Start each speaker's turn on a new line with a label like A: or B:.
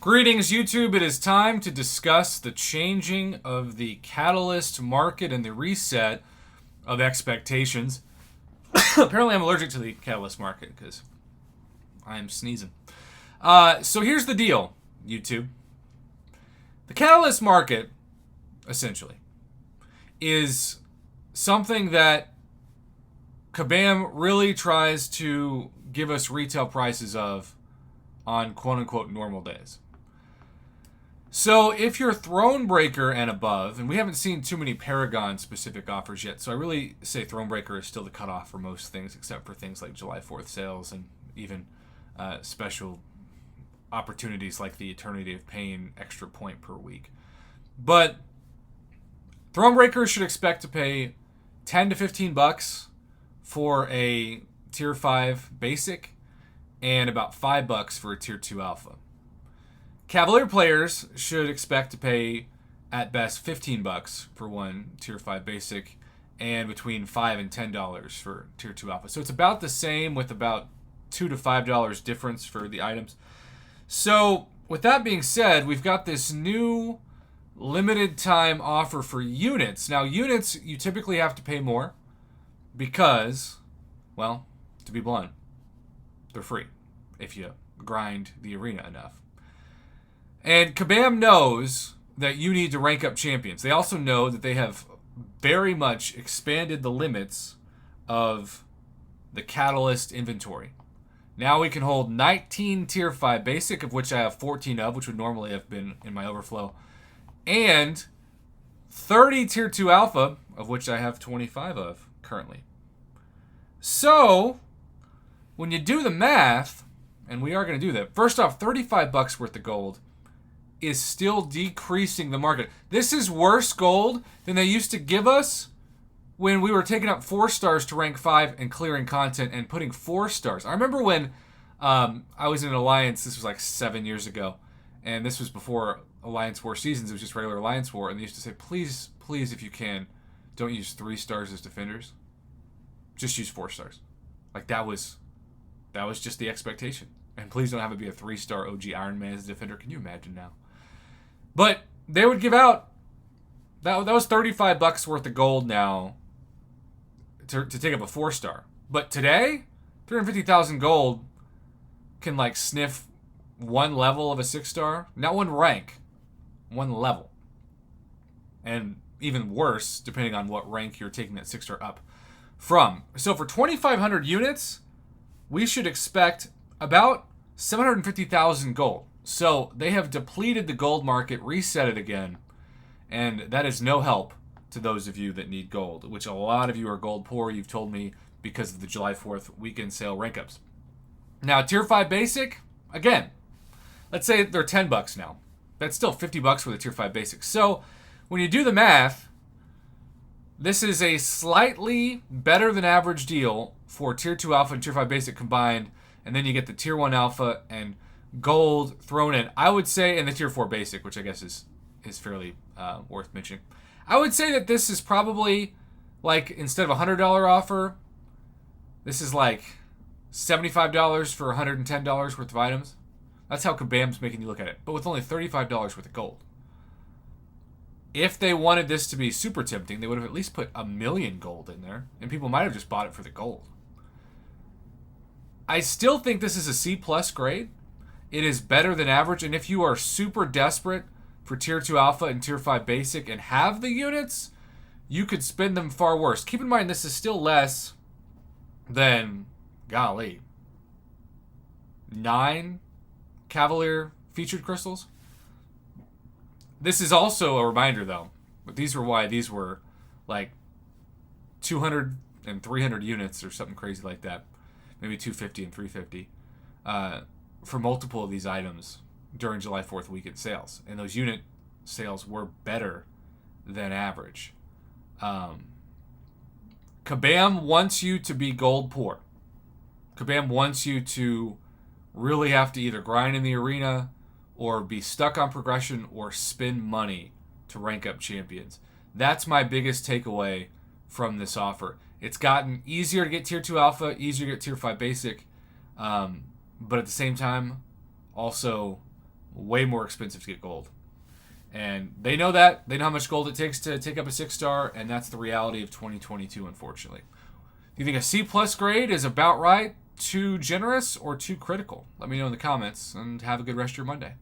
A: Greetings, YouTube. It is time to discuss the changing of the catalyst market and the reset of expectations. Apparently, I'm allergic to the catalyst market because I am sneezing. So here's the deal, YouTube. The catalyst market, essentially, is something that Kabam really tries to give us retail prices of on quote-unquote normal days. So if you're Thronebreaker and above, and we haven't seen too many Paragon-specific offers yet, so I really say Thronebreaker is still the cutoff for most things, except for things like July 4th sales and even special opportunities like the Eternity of Pain extra point per week. But Thronebreaker should expect to pay $10 to $15 for a Tier 5 Basic and about $5 for a Tier 2 Alpha. Cavalier players should expect to pay at best $15 for one Tier 5 Basic and between $5 and $10 for Tier 2 Alpha. So it's about the same with about $2 to $5 difference for the items. So with that being said, we've got this new limited time offer for units. Now units, you typically have to pay more because, well, to be blunt, they're free if you grind the arena enough. And Kabam knows that you need to rank up champions. They also know that they have very much expanded the limits of the Catalyst inventory. Now we can hold 19 Tier 5 Basic, of which I have 14 of, which would normally have been in my overflow, and 30 Tier 2 Alpha, of which I have 25 of currently. So, when you do the math, and we are going to do that, first off, $35 worth of gold is still decreasing the market. This is worse gold than they used to give us when we were taking up 4 stars to rank 5 and clearing content and putting 4 stars. I remember when I was in an Alliance, this was like 7 years ago, and this was before Alliance War seasons, it was just regular Alliance War, and they used to say, please, if you can, don't use 3 stars as defenders. Just use 4 stars. Like that was just the expectation. And please don't have it be a 3-star OG Iron Man as a defender. Can you imagine now? But they would give out, that was $35 worth of gold now to take up a 4-star. But today, 350,000 gold can like sniff one level of a 6-star. Not one rank, one level. And even worse, depending on what rank you're taking that 6-star up from. So for 2,500 units, we should expect about 750,000 gold. So they have depleted the gold market, reset it again, and that is no help to those of you that need gold, which a lot of you are gold poor, you've told me, because of the July 4th weekend sale rank ups. Now, Tier 5 Basic, again, let's say they're $10 now. That's still $50 for the Tier 5 Basic. So when you do the math, this is a slightly better than average deal for Tier 2 Alpha and Tier 5 Basic combined, and then you get the Tier 1 Alpha and gold thrown in. I would say, and the Tier 4 Basic, which I guess is fairly worth mentioning. I would say that this is probably, like, instead of a $100 offer, this is like $75 for $110 worth of items. That's how Kabam's making you look at it, but with only $35 worth of gold. If they wanted this to be super tempting, they would have at least put 1 million gold in there, and people might have just bought it for the gold. I still think this is a C+ grade. It is better than average, and if you are super desperate for Tier 2 Alpha and Tier 5 Basic and have the units, you could spend them far worse. Keep in mind, this is still less than, golly, 9 Cavalier featured crystals. This is also a reminder, though, but these were why these were like 200 and 300 units or something crazy like that. Maybe 250 and 350 for multiple of these items during July 4th weekend sales. And those unit sales were better than average. Kabam wants you to be gold poor. Kabam wants you to really have to either grind in the arena or be stuck on progression or spend money to rank up champions. That's my biggest takeaway from this offer. It's gotten easier to get Tier 2 Alpha, easier to get Tier 5 Basic, but at the same time, also way more expensive to get gold. And they know that. They know how much gold it takes to take up a 6-star, and that's the reality of 2022, unfortunately. Do you think a C plus grade is about right, too generous, or too critical? Let me know in the comments, and have a good rest of your Monday.